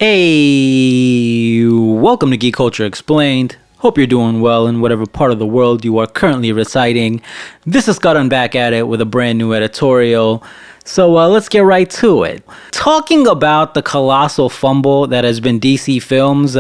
Hey, welcome to Geek Culture Explained. Hope you're doing well in whatever part of the world you are currently residing. This is Karan back at it with a brand new editorial. So let's get right to it. Talking about the colossal fumble that has been DC Films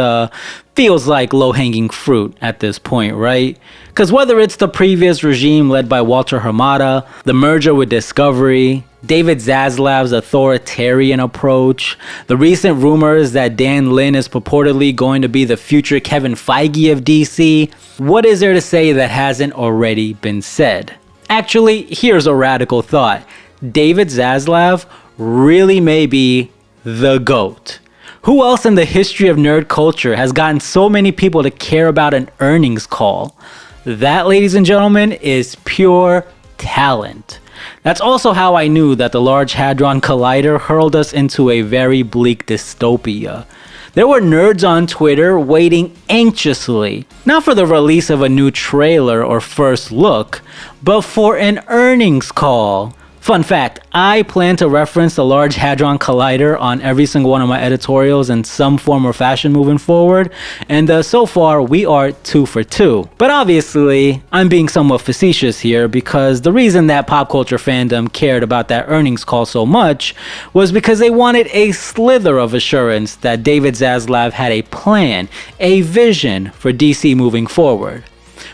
feels like low-hanging fruit at this point, right? Because whether it's the previous regime led by Walter Hamada, the merger with Discovery, David Zaslav's authoritarian approach, the recent rumors that Dan Lin is purportedly going to be the future Kevin Feige of DC, what is there to say that hasn't already been said? Actually, here's a radical thought. David Zaslav really may be the GOAT. Who else in the history of nerd culture has gotten so many people to care about an earnings call? That, ladies and gentlemen, is pure talent. That's also how I knew that the Large Hadron Collider hurled us into a very bleak dystopia. There were nerds on Twitter waiting anxiously, not for the release of a new trailer or first look, but for an earnings call. Fun fact, I plan to reference the Large Hadron Collider on every single one of my editorials in some form or fashion moving forward, and so far we are 2 for 2. But obviously, I'm being somewhat facetious here because the reason that pop culture fandom cared about that earnings call so much was because they wanted a slither of assurance that David Zaslav had a plan, a vision for DC moving forward.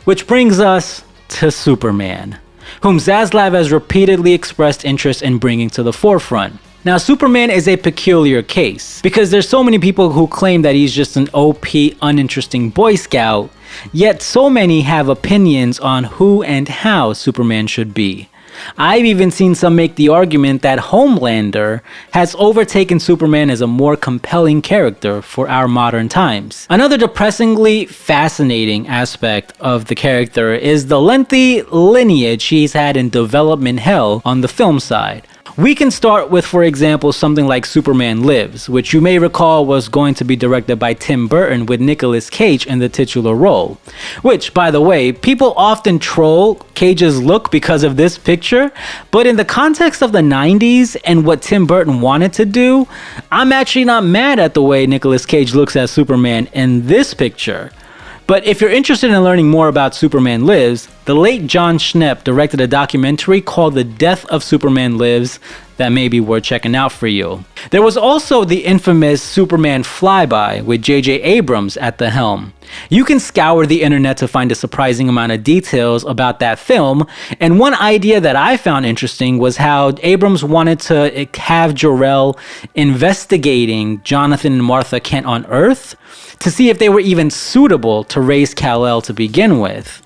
Which brings us to Superman, whom Zaslav has repeatedly expressed interest in bringing to the forefront. Now, Superman is a peculiar case, because there's so many people who claim that he's just an OP, uninteresting Boy Scout, yet so many have opinions on who and how Superman should be. I've even seen some make the argument that Homelander has overtaken Superman as a more compelling character for our modern times. Another depressingly fascinating aspect of the character is the lengthy lineage he's had in development hell on the film side. We can start with, for example, something like Superman Lives, which you may recall was going to be directed by Tim Burton with Nicolas Cage in the titular role. Which, by the way, people often troll Cage's look because of this picture, but in the context of the 90s and what Tim Burton wanted to do, I'm actually not mad at the way Nicolas Cage looks as Superman in this picture. But if you're interested in learning more about Superman Lives, the late John Schnepp directed a documentary called The Death of Superman Lives that may be worth checking out for you. There was also the infamous Superman Flyby with J.J. Abrams at the helm. You can scour the internet to find a surprising amount of details about that film, and one idea that I found interesting was how Abrams wanted to have Jor-El investigating Jonathan and Martha Kent on Earth to see if they were even suitable to raise Kal-El to begin with.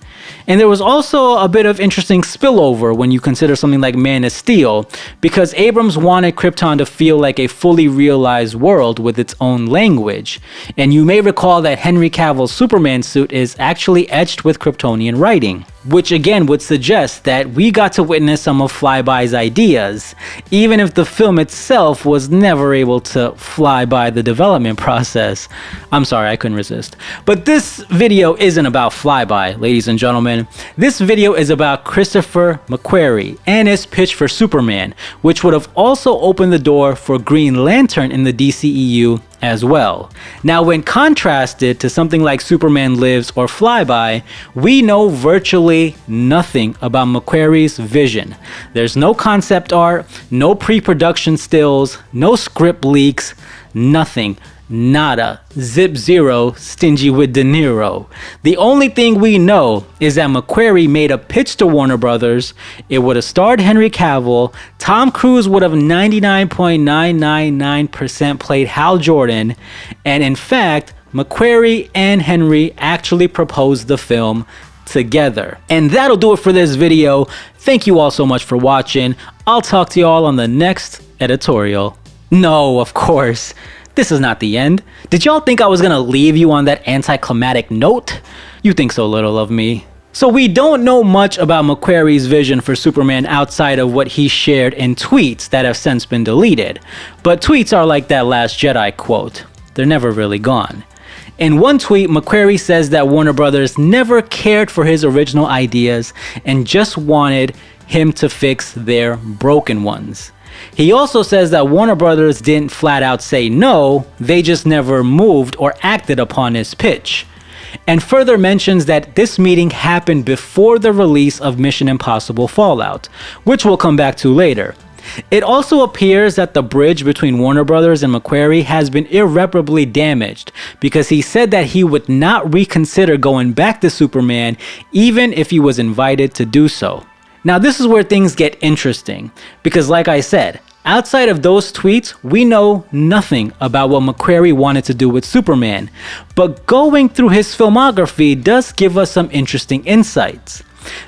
And there was also a bit of interesting spillover when you consider something like Man of Steel, because Abrams wanted Krypton to feel like a fully realized world with its own language. And you may recall that Henry Cavill's Superman suit is actually etched with Kryptonian writing, which again would suggest that we got to witness some of Flyby's ideas, even if the film itself was never able to fly by the development process. I'm sorry, I couldn't resist. But this video isn't about Flyby, ladies and gentlemen. This video is about Christopher McQuarrie and his pitch for Superman, which would have also opened the door for Green Lantern in the DCEU as well. Now, when contrasted to something like Superman Lives or Flyby, we know virtually nothing about McQuarrie's vision. There's no concept art, no pre-production stills, no script leaks, nothing. Nada. Zip zero, stingy with De Niro. The only thing we know is that McQuarrie made a pitch to Warner Brothers. It would have starred Henry Cavill. Tom Cruise would have 99.999% played Hal Jordan. And in fact, McQuarrie and Henry actually proposed the film together. And that'll do it for this video. Thank you all so much for watching. I'll talk to you all on the next editorial. No, of course. This is not the end. Did y'all think I was gonna leave you on that anticlimactic note? You think so little of me. So we don't know much about McQuarrie's vision for Superman outside of what he shared in tweets that have since been deleted. But tweets are like that Last Jedi quote. They're never really gone. In one tweet, McQuarrie says that Warner Brothers never cared for his original ideas and just wanted him to fix their broken ones. He also says that Warner Brothers didn't flat out say no, they just never moved or acted upon his pitch. And further mentions that this meeting happened before the release of Mission Impossible Fallout, which we'll come back to later. It also appears that the bridge between Warner Brothers and McQuarrie has been irreparably damaged, because he said that he would not reconsider going back to Superman even if he was invited to do so. Now this is where things get interesting, because like I said, outside of those tweets, we know nothing about what McQuarrie wanted to do with Superman, but going through his filmography does give us some interesting insights.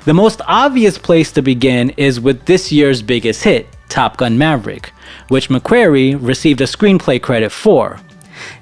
The most obvious place to begin is with this year's biggest hit, Top Gun Maverick, which McQuarrie received a screenplay credit for.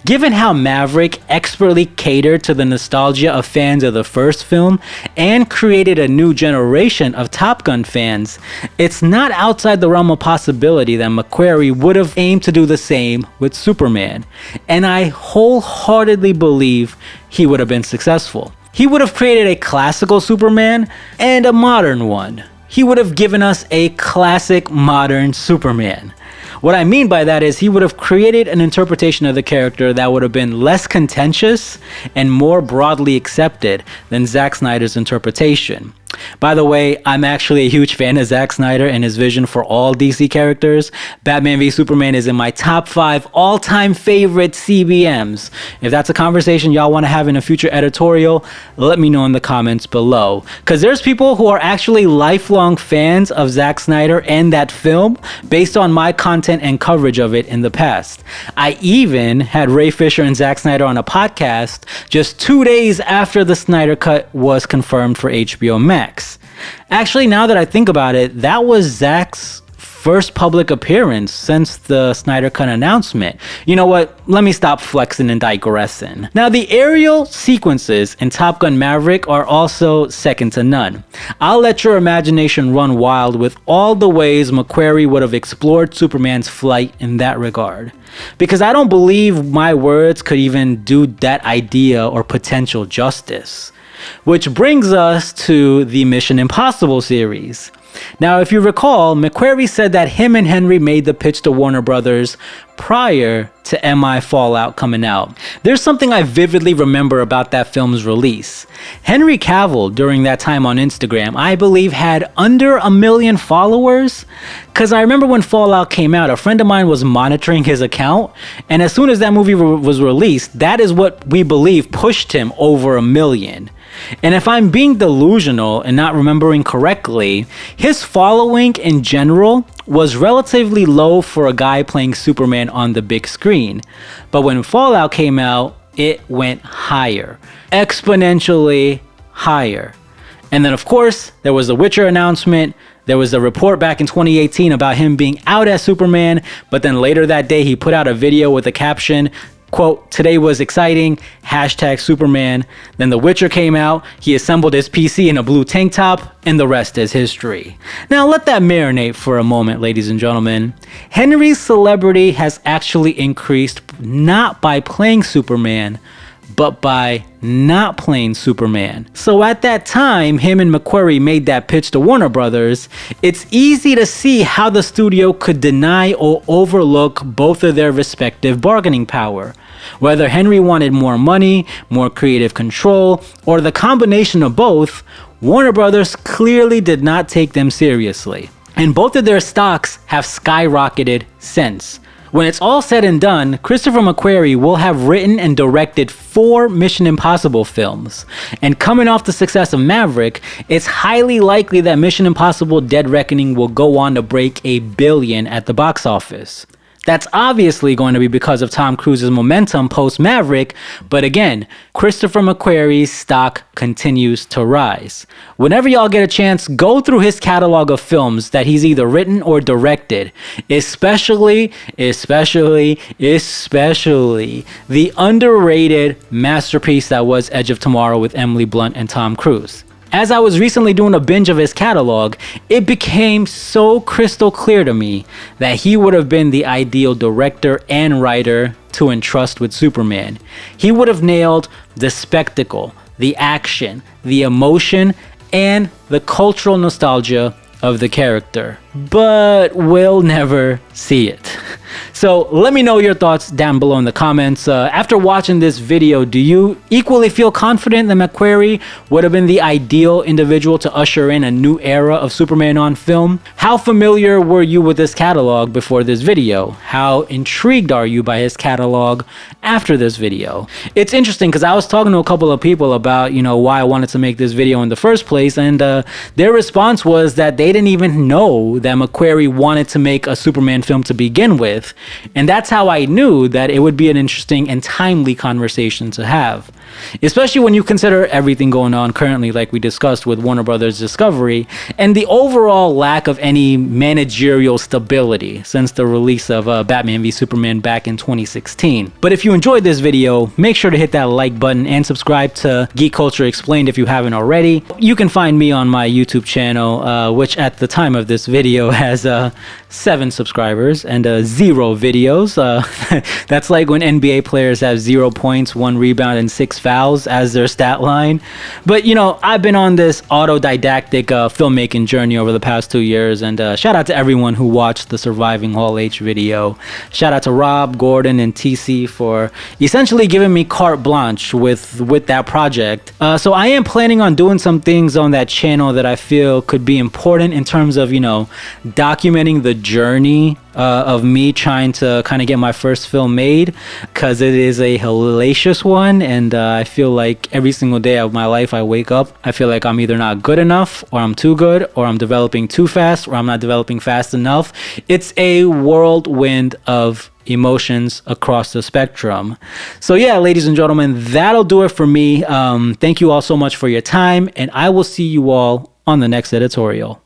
Given how Maverick expertly catered to the nostalgia of fans of the first film and created a new generation of Top Gun fans, it's not outside the realm of possibility that McQuarrie would have aimed to do the same with Superman, and I wholeheartedly believe he would have been successful. He would have created a classical Superman and a modern one. He would have given us a classic modern Superman. What I mean by that is he would have created an interpretation of the character that would have been less contentious and more broadly accepted than Zack Snyder's interpretation. By the way, I'm actually a huge fan of Zack Snyder and his vision for all DC characters. Batman v Superman is in my top 5 all-time favorite CBMs. If that's a conversation y'all want to have in a future editorial, let me know in the comments below. Because there's people who are actually lifelong fans of Zack Snyder and that film based on my content and coverage of it in the past. I even had Ray Fisher and Zack Snyder on a podcast just 2 days after the Snyder Cut was confirmed for HBO Max. Actually, now that I think about it, that was Zack's first public appearance since the Snyder Cut announcement. You know what? Let me stop flexing and digressing. Now, the aerial sequences in Top Gun Maverick are also second to none. I'll let your imagination run wild with all the ways McQuarrie would have explored Superman's flight in that regard, because I don't believe my words could even do that idea or potential justice. Which brings us to the Mission Impossible series. Now, if you recall, McQuarrie said that him and Henry made the pitch to Warner Brothers prior to MI Fallout coming out. There's something I vividly remember about that film's release. Henry Cavill, during that time on Instagram, I believe had under 1 million followers. Because I remember when Fallout came out, a friend of mine was monitoring his account, and as soon as that movie was released, that is what we believe pushed him over 1 million. And if I'm being delusional and not remembering correctly, his following in general was relatively low for a guy playing Superman on the big screen. But when Fallout came out, it went higher, exponentially higher. And then of course, there was the Witcher announcement. There was a report back in 2018 about him being out as Superman, but then later that day he put out a video with a caption, quote, "Today was exciting, hashtag Superman." Then The Witcher came out, he assembled his PC in a blue tank top, and the rest is history. Now let that marinate for a moment, ladies and gentlemen. Henry's celebrity has actually increased not by playing Superman, but by not playing Superman. So at that time, him and McQuarrie made that pitch to Warner Brothers. It's easy to see how the studio could deny or overlook both of their respective bargaining power. Whether Henry wanted more money, more creative control, or the combination of both, Warner Brothers clearly did not take them seriously. And both of their stocks have skyrocketed since. When it's all said and done, Christopher McQuarrie will have written and directed 4 Mission Impossible films. And coming off the success of Maverick, it's highly likely that Mission Impossible: Dead Reckoning will go on to break $1 billion at the box office. That's obviously going to be because of Tom Cruise's momentum post-Maverick, but again, Christopher McQuarrie's stock continues to rise. Whenever y'all get a chance, go through his catalog of films that he's either written or directed, especially the underrated masterpiece that was Edge of Tomorrow with Emily Blunt and Tom Cruise. As I was recently doing a binge of his catalog, it became so crystal clear to me that he would have been the ideal director and writer to entrust with Superman. He would have nailed the spectacle, the action, the emotion, and the cultural nostalgia of the character. but we'll never see it. So let me know your thoughts down below in the comments. After watching this video, do you equally feel confident that McQuarrie would have been the ideal individual to usher in a new era of Superman on film? How familiar were you with this catalog before this video? How intrigued are you by his catalog after this video? It's interesting because I was talking to a couple of people about, why I wanted to make this video in the first place, and their response was that they didn't even know that McQuarrie wanted to make a Superman film to begin with. And that's how I knew that it would be an interesting and timely conversation to have. Especially when you consider everything going on currently, like we discussed with Warner Brothers Discovery, and the overall lack of any managerial stability since the release of Batman v Superman back in 2016. But if you enjoyed this video, make sure to hit that like button and subscribe to Geek Culture Explained if you haven't already. You can find me on my YouTube channel, which at the time of this video has 7 subscribers and 0 videos. That's like when NBA players have 0 points, 1 rebound, and 6 fouls as their stat line. But I've been on this autodidactic filmmaking journey over the past 2 years, and shout out to everyone who watched the Surviving Hall H video. Shout out to Rob, Gordon, and TC for essentially giving me carte blanche with that project. So I am planning on doing some things on that channel that I feel could be important in terms of documenting the journey of me trying to kind of get my first film made, because it is a hellacious one, and I feel like every single day of my life I wake up, I feel like I'm either not good enough, or I'm too good, or I'm developing too fast, or I'm not developing fast enough. It's a whirlwind of emotions across the spectrum. So yeah, ladies and gentlemen, that'll do it for me. Thank you all so much for your time, and I will see you all on the next editorial.